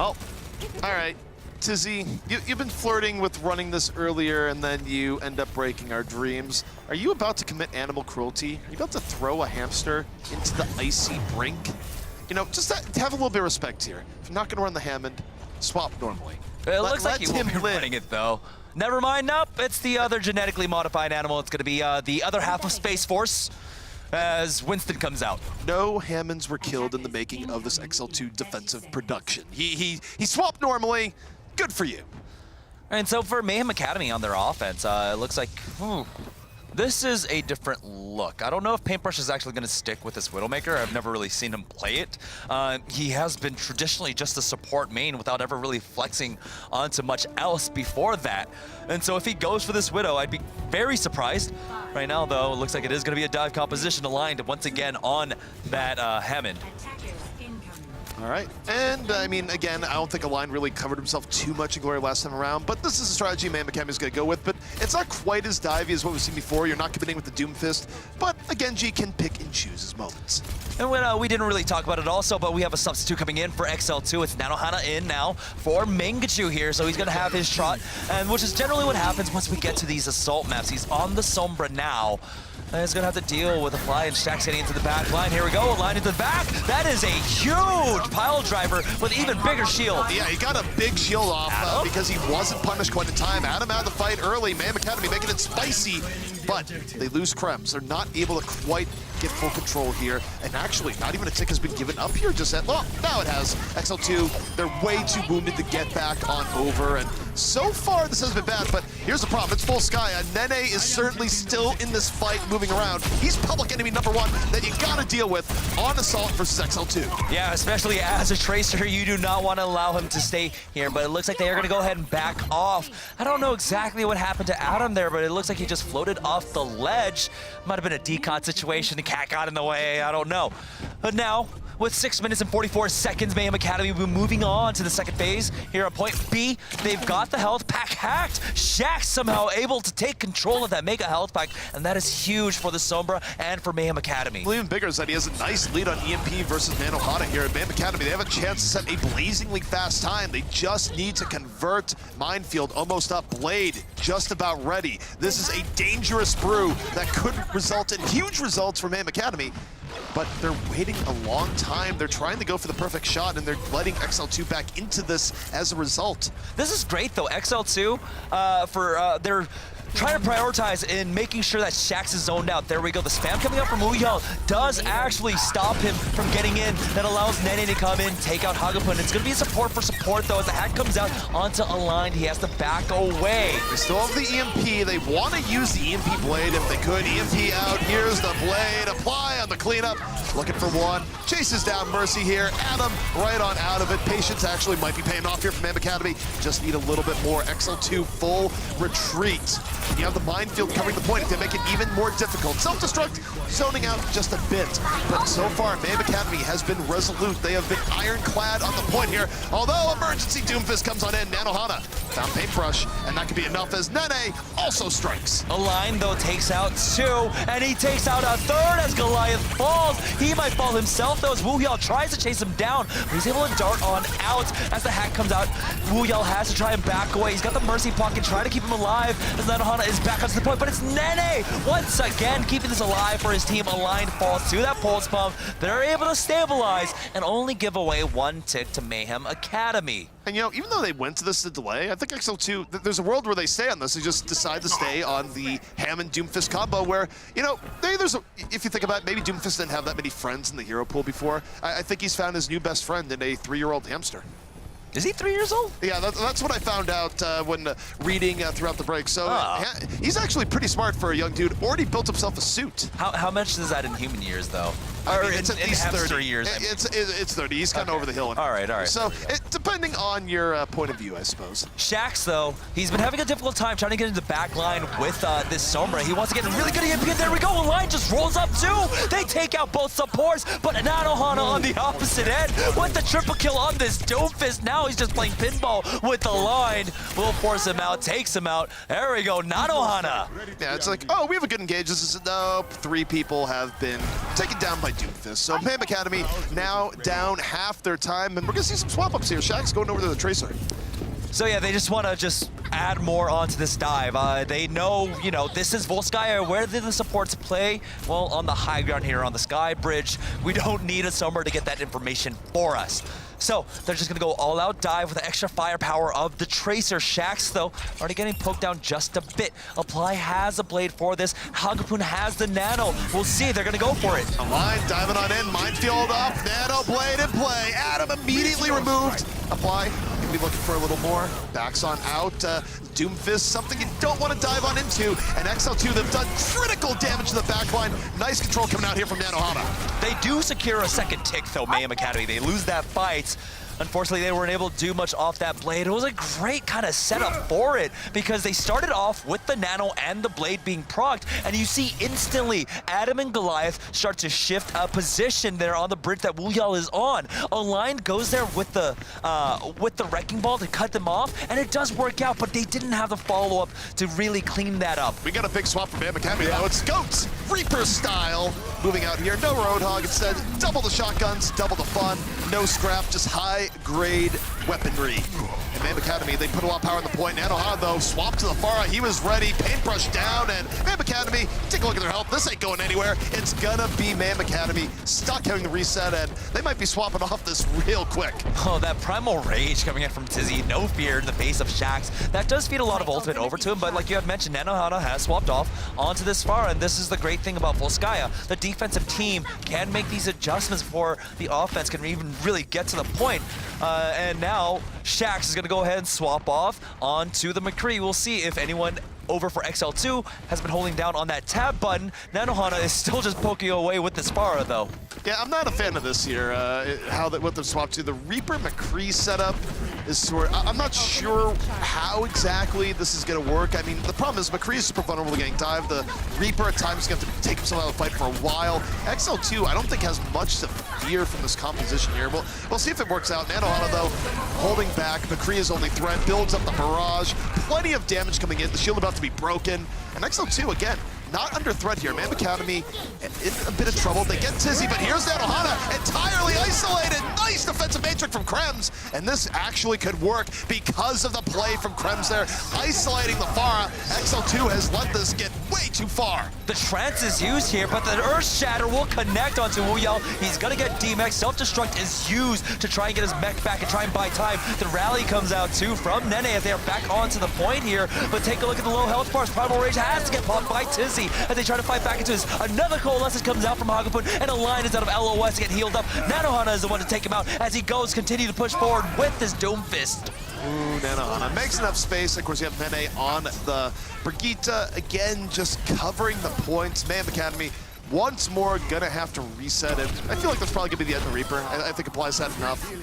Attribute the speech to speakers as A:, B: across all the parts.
A: Oh, all right. Tizzy, you've been flirting with running this earlier, and then you end up breaking our dreams. Are you about to commit animal cruelty? Are you about to throw a hamster into the icy brink? You know, just have a little bit of respect here. If you're not going to run the Hammond, swap normally.
B: It looks like he won't be running it, though. Never mind, nope. It's the other genetically modified animal. It's going to be the other half of Space Force as Winston comes out.
A: No Hammonds were killed in the making of this XL2 defensive production. He swapped normally. Good for you.
B: And so for Mayhem Academy on their offense, it looks like this is a different look. I don't know if Paintbrush is actually going to stick with this Widowmaker. I've never really seen him play it. He has been traditionally just a support main without ever really flexing onto much else before that. And so if he goes for this Widow, I'd be very surprised. Right now, though, it looks like it is going to be a dive composition aligned once again on that Hammond.
A: All right, and I mean, again, I don't think Align really covered himself too much in Glory last time around, but this is a strategy Mayhem Academy is going to go with, but it's not quite as divey as what we've seen before. You're not committing with the Doomfist, but again, G can pick and choose his moments.
B: And when, we didn't really talk about it also, but we have a substitute coming in for XL2. It's Nanohana in now for Mangachu here, so he's going to have his trot, and which is generally what happens once we get to these assault maps. He's on the Sombra now. And he's going to have to deal with a fly, and Shaxx getting into the back line. Here we go, a line into the back. That is a huge pile driver with even bigger shield.
A: Yeah, he got a big shield off because he wasn't punished quite in time. Adam out of the fight early. Mayhem Academy making it spicy, but they lose Krems. They're not able to quite get full control here. And actually, not even a tick has been given up here just yet. Well, now it has. XL2, they're way too wounded to get back on over. And so far, this has been bad, but here's the problem. It's full sky. Nene is certainly still in this fight, moving around. He's public enemy number one that you gotta deal with on Assault versus XL2.
B: Yeah, especially as a Tracer, you do not want to allow him to stay here, but it looks like they are going to go ahead and back off. I don't know exactly what happened to Adam there, but it looks like he just floated off the ledge. Might have been a decon situation. The cat got in the way. I don't know. But now, with 6 minutes and 44 seconds, Mayhem Academy will be moving on to the second phase. Here at point B, they've got the health pack hacked. Shaxx somehow able to take control of that mega health pack, and that is huge for the Sombra and for Mayhem Academy.
A: Even bigger is that he has a nice lead on EMP versus Nanohana here at Mayhem Academy. They have a chance to set a blazingly fast time. They just need to convert. Minefield almost up. Blade just about ready. This is a dangerous brew that could result in huge results for Mayhem Academy. But they're waiting a long time. They're trying to go for the perfect shot, and they're letting XL2 back into this as a result.
B: This is great, though. XL2, they're trying to prioritize in making sure that Shaxx is zoned out. There we go. The spam coming up from Uyal does actually stop him from getting in. That allows Nene to come in, take out Hagapun. It's going to be a support for support, though. As the hack comes out onto Aligned, he has to back away.
A: They still have the EMP. They want to use the EMP blade if they could. EMP out. Here's the blade. Apply on the cleanup. Looking for one. Chases down Mercy here. Adam right on out of it. Patience actually might be paying off here from Mayhem Academy. Just need a little bit more. XL2 full retreat. You have the minefield covering the point to make it even more difficult. Self-destruct, zoning out just a bit. But so far, Mayhem Academy has been resolute. They have been ironclad on the point here. Although emergency Doomfist comes on in, Nanohana found Paintbrush, and that could be enough as Nene also strikes.
B: Align, though, takes out 2, and he takes out a 3rd as Goliath falls. He might fall himself, though, as Woohyal tries to chase him down, but he's able to dart on out as the hack comes out. Woohyal has to try and back away. He's got the Mercy pocket, trying to keep him alive as Nanohana is back onto the point, but it's Nene once again keeping this alive for his team. Aligned falls to that pulse pump. They're able to stabilize and only give away 1 tick to Mayhem Academy.
A: And you know, even though they went to this delay, I think XL2, there's a world where they stay on this. They just decide to stay on the Hammond Doomfist combo where, you know, if you think about it, maybe Doomfist didn't have that many friends in the hero pool before. I think he's found his new best friend in a 3-year-old hamster.
B: Is he 3 years old?
A: Yeah, that's what I found out when reading throughout the break. So he's actually pretty smart for a young dude. Already built himself a suit.
B: How much is that in human years, though?
A: I mean,
B: or
A: it's
B: in
A: at least 30
B: years.
A: It's 30. He's kind of over the hill.
B: All right.
A: So depending on your point of view, I suppose.
B: Shaxx, though, he's been having a difficult time trying to get into the back line with this Sombra. He wants to get a really good EMP. There we go. A line just rolls up too. They take out both supports, but Nanohana on the opposite end with the triple kill on this Doomfist. Now now he's just playing pinball with the line. Will force him out, takes him out. There we go, Nanohana.
A: Yeah, it's like, oh, we have a good engage. This is, nope, 3 people have been taken down by Doomfist. So Mayhem Academy now down half their time, and we're gonna see some swap-ups here. Shaq's going over to the Tracer.
B: So yeah, they just want to just add more onto this dive. They know, you know, this is Volskaya. Where did the supports play? Well, on the high ground here on the Sky Bridge. We don't need a summer to get that information for us. So they're just gonna go all out dive with the extra firepower of the Tracer. Shax, though, already getting poked down just a bit. Apply has a blade for this. Hagapun has the nano. We'll see, they're gonna go for it.
A: A line diving on in, minefield up, nano blade in play. Adam immediately removed. Apply, gonna be looking for a little more. Backs on out. Doomfist, something you don't want to dive on into. And XL2, they've done critical damage to the backline. Nice control coming out here from Nanohana.
B: They do secure a second tick, though, Mayhem Academy. They lose that fight. Unfortunately, they weren't able to do much off that blade. It was a great kind of setup for it because they started off with the nano and the blade being procced, and you see instantly Adam and Goliath start to shift a position there on the bridge that Wuyal is on. Align goes there with the wrecking ball to cut them off, and it does work out, but they didn't have the follow-up to really clean that up.
A: We got a big swap from Mayhem Academy though. It's Goats, Reaper style. Moving out here, no Roadhog, instead double the shotguns, double the fun, no scrap, just high-grade weaponry. And Mayhem Academy, they put a lot of power on the point. Nanohana, though, swapped to the far out. He was ready, paintbrush down, and Mayhem Academy, take a look at their health. This ain't going anywhere. It's gonna be Mayhem Academy stuck having the reset, and they might be swapping off this real quick.
B: Oh, that Primal Rage coming in from Tizzy, no fear in the face of Shax. That does feed a lot of ultimate over to him, but like you had mentioned, Nanohana has swapped off onto this far, and this is the great thing about Volskaya. The defensive team can make these adjustments before the offense can even really get to the point. And now Shax is going to go ahead and swap off onto the McCree. We'll see if anyone over for XL2 has been holding down on that tab button. Nanohana is still just poking away with this Spara, though.
A: Yeah, I'm not a fan of this here, what they've swapped to. The Reaper McCree setup is sort of, I'm not sure how exactly this is going to work. I mean, the problem is McCree is super vulnerable to getting dived. The Reaper at times is going to have to take himself out of the fight for a while. XL2, I don't think has much to fear from this composition here. We'll see if it works out. Nanohana, though, holding back. McCree is only threat, builds up the barrage. Plenty of damage coming in. The shield about to be broken. And XL2, again, not under threat here. Mayhem Academy in a bit of trouble. They get Tizzy, but here's Nanohana entirely isolated. Nice defensive matrix from Krems. And this actually could work because of the play from Krems there. Isolating the Pharah. XL2 has let this get way too far.
B: The trance is used here, but the Earth Shatter will connect onto Wuyao. He's gonna get D-Mech. Self-destruct is used to try and get his mech back and try and buy time. The rally comes out too from Nene as they are back onto the point here. But take a look at the low health bars. Primal Rage has to get popped by Tizzy as they try to fight back into this. Another Coalescence comes out from Hagapun, and a line is out of LOS to get healed up. Nanohana is the one to take him out as he goes, continue to push forward with this Doomfist.
A: Ooh, Nanohana makes enough space. Of course, you have Nene on the Brigitte. Again, just covering the points. Mayhem Academy once more gonna have to reset it. I feel like that's probably gonna be the end of Reaper. I think Applies had enough.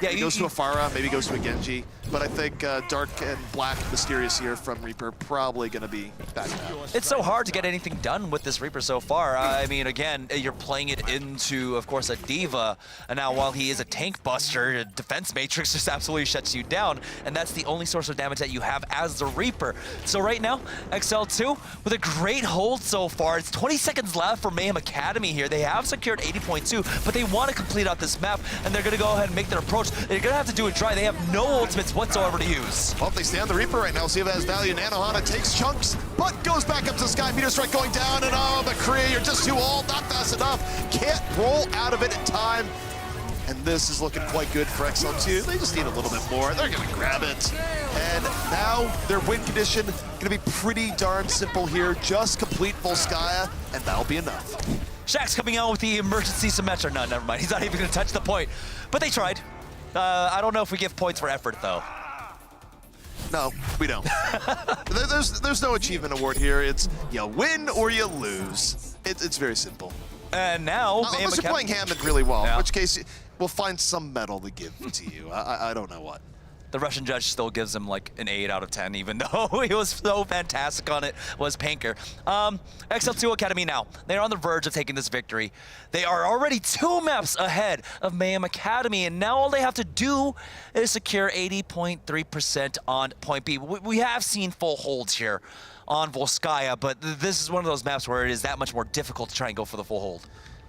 A: Yeah, he goes to a Pharah, maybe goes to a Genji. But I think Dark and Black Mysterious here from Reaper probably going to be back now.
B: It's so hard to get anything done with this Reaper so far. I mean, again, you're playing it into, of course, a Diva. And now while he is a tank buster, Defense Matrix just absolutely shuts you down. And that's the only source of damage that you have as the Reaper. So right now, XL2 with a great hold so far. It's 20 seconds left for Mayhem Academy here. They have secured 80.2, but they want to complete out this map. And they're going to go ahead and make their approach. They're going to have to do it dry. They have no ultimates whatsoever to use.
A: Well, if they stay on the Reaper right now, see if it has value. Nanohana takes chunks, but goes back up to the sky. Meteor Strike going down, and oh, McCree, you're just too old, not fast enough. Can't roll out of it in time. And this is looking quite good for XL2. They just need a little bit more. They're going to grab it. And now their win condition going to be pretty darn simple here. Just complete Volskaya, and that'll be enough.
B: Shaq's coming out with the emergency Symmetra. No, never mind. He's not even going to touch the point. But they tried. I don't know if we give points for effort, though.
A: No, we don't. There's no achievement award here. It's you win or you lose. It's very simple.
B: And now,
A: unless you're playing Hammond really well, in which case we'll find some medal to give to you. I don't know what.
B: the Russian judge still gives him like an 8 out of 10, even though he was so fantastic on it, was Panker. XL2 Academy now, they're on the verge of taking this victory. They are already 2 maps ahead of Mayhem Academy, and now all they have to do is secure 80.3% on point B. We have seen full holds here on Volskaya, but this is one of those maps where it is that much more difficult to try and go for the full hold.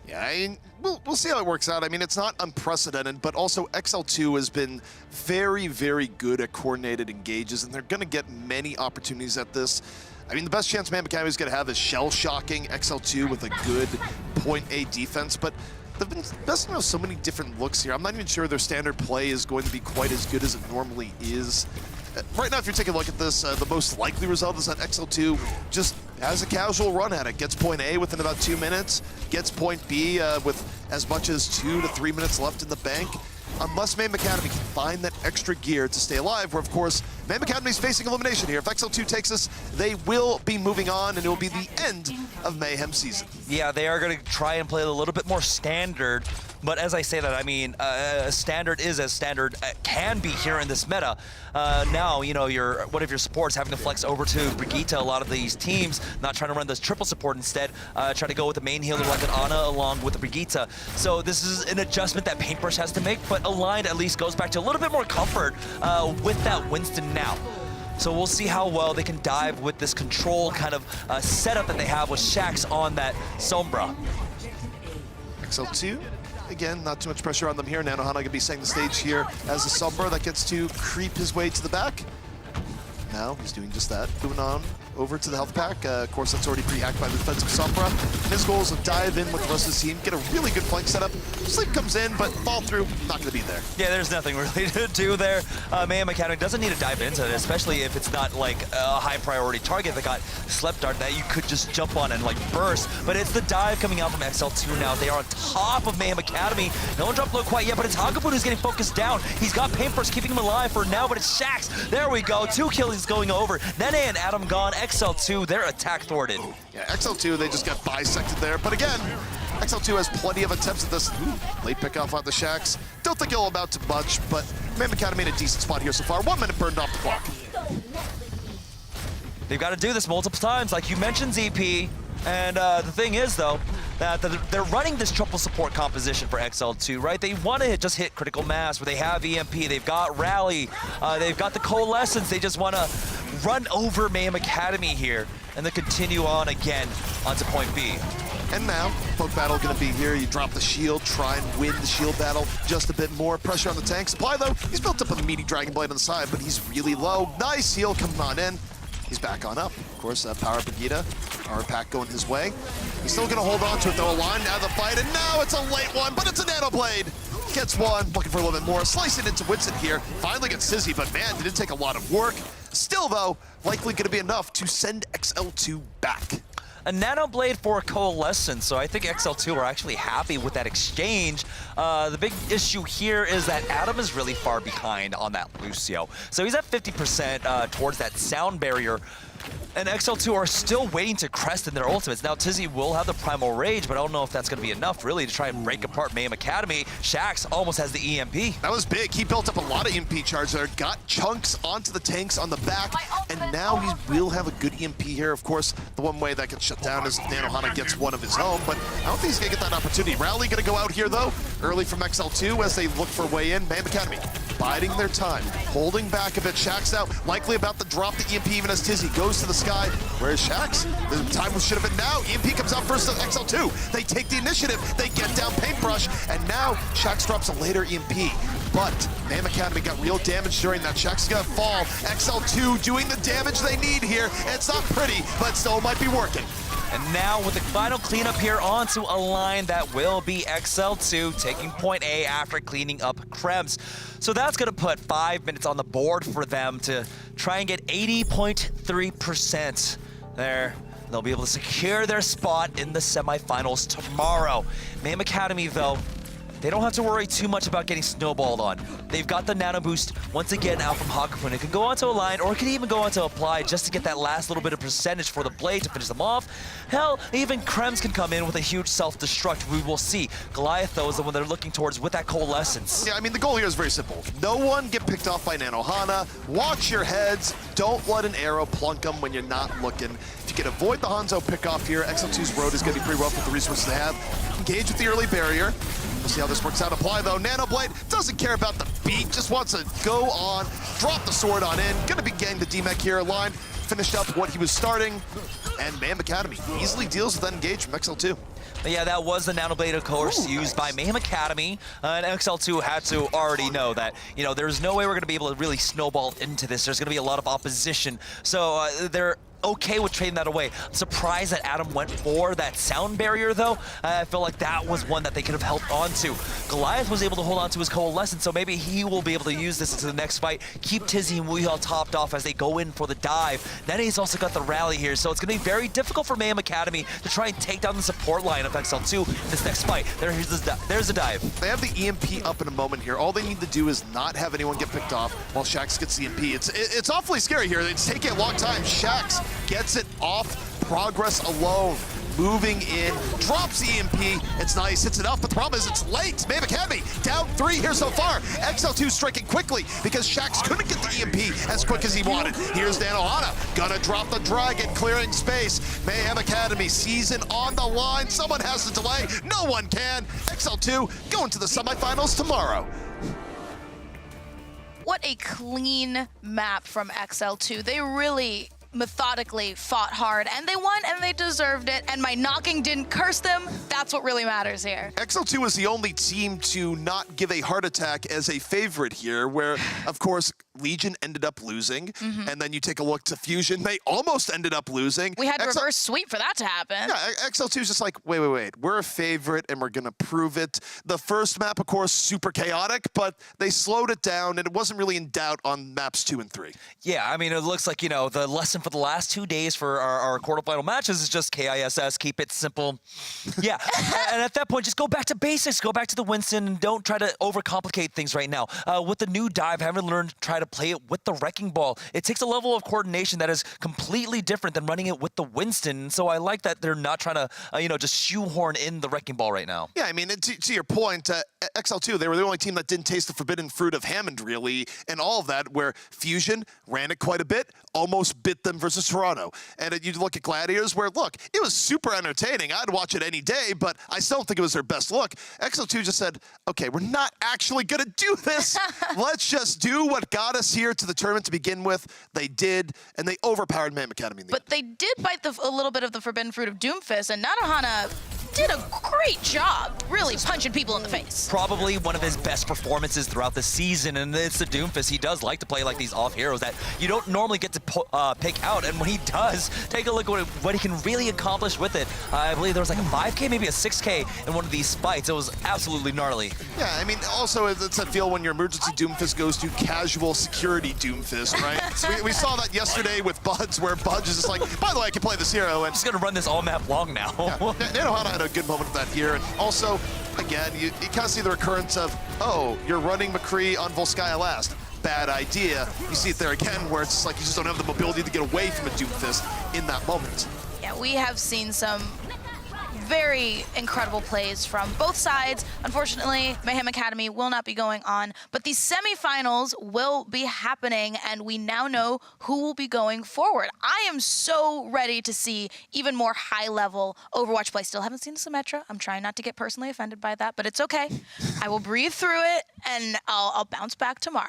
A: Yeah, I mean, we'll see how it works out. I mean, it's not unprecedented, but also XL2 has been very, very good at coordinated engages, and they're going to get many opportunities at this. I mean, the best chance Mayhem Academy is going to have is shell-shocking XL2 with a good point A defense, but they've been besting out so many different looks here. I'm not even sure their standard play is going to be quite as good as it normally is. Right now, if you're taking a look at this, the most likely result is that XL2 just has a casual run at it, gets point A within about 2 minutes, gets point B with as much as 2 to 3 minutes left in the bank. Unless Mayhem Academy can find that extra gear to stay alive, where of course, Mayhem Academy is facing elimination here. If XL2 takes this, they will be moving on, and it will be the end of Mayhem season. Yeah,
B: they are going to try and play a little bit more standard, but as I say that, I mean, standard is as standard can be here in this meta. Now, you know, one of your supports having to flex over to Brigitte. A lot of these teams not trying to run this triple support, instead try to go with the main healer like an Ana along with the Brigitte. So this is an adjustment that Paintbrush has to make, but Aligned at least goes back to a little bit more comfort with that Winston now. So we'll see how well they can dive with this control kind of setup that they have with Shax on that Sombra.
A: XL2, again, not too much pressure on them here. Nanohana gonna be setting the stage here as a Sombra that gets to creep his way to the back. Now he's doing just that. Moving on over to the health pack. Of course, that's already pre-hacked by the defensive Sombra. His goal is to dive in with the rest of the team, get a really good flank setup. Sleep comes in, but fall through, not going to be there.
B: Yeah, there's nothing really to do there. Mayhem Academy doesn't need to dive into it, especially if it's not like a high priority target that got Slept Dart that you could just jump on and like burst. But it's the dive coming out from XL2 now. They are on top of Mayhem Academy. No one dropped low quite yet, but it's Hagabun who's getting focused down. He's got Paintbrush keeping him alive for now, but it's Shax. There we go. 2 kills going over. Nene and Adam gone. XL2, their attack thwarted.
A: Yeah, XL2, they just got bisected there. But again, XL2 has plenty of attempts at this. Ooh, late pick off on the Shax. Don't think it'll amount to much, but Mayhem Academy in a decent spot here so far. 1 minute burned off the clock.
B: They've got to do this multiple times, like you mentioned, ZP. And the thing is, though, that they're running this triple support composition for XL2, right? They want to just hit critical mass where they have EMP, they've got Rally, they've got the Coalescence. They just want to run over Mayhem Academy here and then continue on again onto point B.
A: And now, poke battle gonna be here. You drop the shield, try and win the shield battle just a bit more. Pressure on the tank. Supply, though, he's built up a meaty Dragon Blade on the side, but he's really low. Nice heal coming on in. He's back on up. Of course, Power Brigitte, Power Pack going his way. He's still gonna hold on to it, though. Aligned out of the fight, and now it's a late one, but it's a Nano Blade. Gets one, looking for a little bit more. Slicing into Winston here. Finally gets Sizzy, but man, did it take a lot of work. Still, though, likely gonna be enough to send XL2 back.
B: A Nano Blade for a Coalescence, so I think XL2 are actually happy with that exchange. The big issue here is that Adam is really far behind on that Lucio. So he's at 50% towards that sound barrier. And XL2 are still waiting to crest in their ultimates. Now, Tizzy will have the Primal Rage, but I don't know if that's going to be enough, really, to try and break apart Mayhem Academy. Shax almost has the EMP.
A: That was big. He built up a lot of EMP charge there, got chunks onto the tanks on the back, and now he will have a good EMP here. Of course, the one way that gets shut down is Nanohana gets one of his own, but I don't think he's going to get that opportunity. Rally going to go out here, though, early from XL2 as they look for a way in. Mayhem Academy biding their time, holding back a bit. Shax out, likely about to drop the EMP even as Tizzy goes to the sky. Where's Shax? The time should have been now. EMP comes out first to XL2. They take the initiative. They get down Paintbrush, and now Shax drops a later EMP. But Mayhem Academy got real damage during that. Shax is gonna fall. XL2 doing the damage they need here. It's not pretty, but still might be working.
B: And now with the final cleanup here onto a line that will be XL2 taking point A after cleaning up Krebs. So that's gonna put 5 minutes on the board for them to try and get 80.3% there. They'll be able to secure their spot in the semifinals tomorrow. Mayhem Academy, though, they don't have to worry too much about getting snowballed on. They've got the nano boost once again out from Hakapun. It can go onto a line, or it can even go onto Apply just to get that last little bit of percentage for the blade to finish them off. Hell, even Krems can come in with a huge self-destruct. We will see. Goliath, though, is the one they're looking towards with that Coalescence.
A: Yeah, I mean, the goal here is very simple. No one get picked off by Nanohana. Watch your heads. Don't let an arrow plunk them when you're not looking. If you can avoid the Hanzo pickoff here, XL2's road is going to be pretty rough with the resources they have. Engage with the early barrier. We'll see how this works out. Apply, though. Nanoblade doesn't care about the beat, just wants to go on, drop the sword on in. Going to be getting the DMEC here. Line finished up what he was starting. And Mayhem Academy easily deals with that engage from XL2.
B: Yeah, that was the Nanoblade, of course, used by Mayhem Academy. And XL2 had to already know that, you know, there's no way we're going to be able to really snowball into this. There's going to be a lot of opposition. So they're okay with trading that away. I'm surprised that Adam went for that sound barrier, though. I feel like that was one that they could have held on to. Goliath was able to hold on to his Coalescence, so maybe he will be able to use this into the next fight, keep Tizzy and Wuihao topped off as they go in for the dive. Then he's also got the rally here, so it's going to be very difficult for Mayhem Academy to try and take down the support line of XL2 in this next fight. There's the dive.
A: They have the EMP up in a moment here. All they need to do is not have anyone get picked off while Shax gets the EMP. It's awfully scary here. It's taking a long time. Shax gets it off, progress alone, moving in, drops EMP, it's nice, hits it off, but the problem is it's late. Mayhem Academy down 3 here so far. XL2 striking quickly because Shax couldn't get the EMP as quick as he wanted. Here's Nanohana, gonna drop the dragon, clearing space. Mayhem Academy, season on the line. Someone has to delay, no one can. XL2 going to the semifinals tomorrow.
C: What a clean map from XL2. They really methodically fought hard, and they won, and they deserved it, and my knocking didn't curse them. That's what really matters here.
A: XL2 was the only team to not give a heart attack as a favorite here, where, of course, Legion ended up losing, and then you take a look to Fusion, they almost ended up losing.
C: We had to reverse sweep for that to happen.
A: Yeah, XL2 is just like, wait, we're a favorite, and we're gonna prove it. The first map, of course, super chaotic, but they slowed it down, and it wasn't really in doubt on maps 2 and 3.
B: Yeah, I mean, it looks like, you know, the lesson for the last 2 days for our quarterfinal matches is just KISS, keep it simple. Yeah, and at that point, just go back to basics, go back to the Winston, and don't try to overcomplicate things right now. With the new dive, haven't learned to try to play it with the Wrecking Ball. It takes a level of coordination that is completely different than running it with the Winston, so I like that they're not trying to, you know, just shoehorn in the Wrecking Ball right now.
A: Yeah, I mean, to your point, XL2, they were the only team that didn't taste the forbidden fruit of Hammond, really, and all of that, where Fusion ran it quite a bit, almost bit them versus Toronto. And you look at Gladiators, where, look, it was super entertaining. I'd watch it any day, but I still don't think it was their best look. XL2 just said, okay, we're not actually going to do this. Let's just do what got us here to the tournament to begin with. They did, and they overpowered Mayhem Academy in the end.
C: But they did bite a little bit of the forbidden fruit of Doomfist, and Nanohana did a great job really punching people in the face.
B: Probably one of his best performances throughout the season, and it's the Doomfist. He does like to play like these off heroes that you don't normally get to pick out, and when he does, take a look at what he can really accomplish with it. I believe there was like a 5K, maybe a 6K in one of these fights. It was absolutely gnarly.
A: Yeah, I mean, also it's that feel when your emergency Doomfist goes to casual security Doomfist, right? So we saw that yesterday with Buds, where Buds is just like, by the way, I can play this hero, and
B: just gonna run this all map long now.
A: Yeah, Nanohana had a good moment with that here, and also, again, you kind of see the recurrence of, oh, you're running McCree on Volskaya last. Bad idea. You see it there again, where it's like you just don't have the mobility to get away from a Doomfist in that moment.
C: Yeah, we have seen some very incredible plays from both sides. Unfortunately, Mayhem Academy will not be going on, but these semifinals will be happening, and we now know who will be going forward. I am so ready to see even more high-level Overwatch play. Still haven't seen Symmetra. I'm trying not to get personally offended by that, but it's okay. I will breathe through it, and I'll bounce back tomorrow.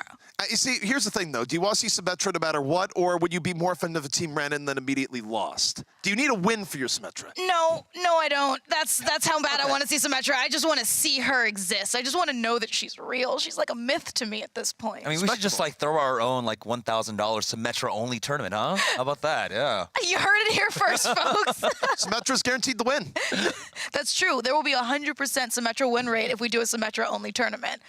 A: You see, here's the thing, though. Do you want to see Symmetra no matter what, or would you be more offended if a team ran in and then immediately lost? Do you need a win for your Symmetra?
C: No, I don't. That's how bad I want to see Symmetra. I just want to see her exist. I just want to know that she's real. She's like a myth to me at this point.
B: I mean, we should just like throw our own like $1,000 Symmetra only tournament, huh? How about that? Yeah.
C: You heard it here first, folks.
A: Symmetra's guaranteed the win.
C: That's true. There will be 100% Symmetra win rate if we do a Symmetra only tournament.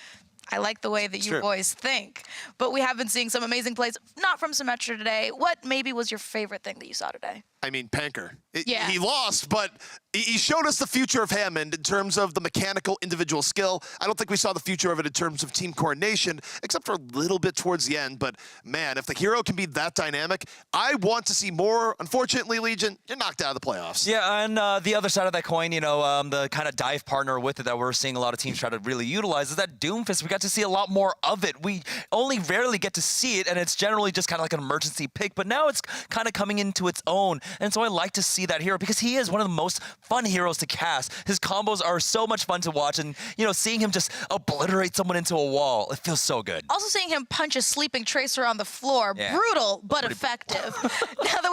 C: I like the way that you boys think. But we have been seeing some amazing plays, not from Symmetra today. What maybe was your favorite thing that you saw today?
A: I mean, Panker.
C: Yeah.
A: He lost, but he showed us the future of Hammond in terms of the mechanical individual skill. I don't think we saw the future of it in terms of team coordination, except for a little bit towards the end. But, man, if the hero can be that dynamic, I want to see more. Unfortunately, Legion, you're knocked out of the playoffs.
B: Yeah, and the other side of that coin, you know, the kind of dive partner with it that we're seeing a lot of teams try to really utilize is that Doomfist. We got to see a lot more of it. We only rarely get to see it, and it's generally just kind of like an emergency pick. But now it's kind of coming into its own. And so I like to see that hero because he is one of the most fun heroes to cast. His combos are so much fun to watch, and you know, seeing him just obliterate someone into a wall, it feels so good.
C: Also seeing him punch a sleeping Tracer on the floor, brutal but effective. Now that we've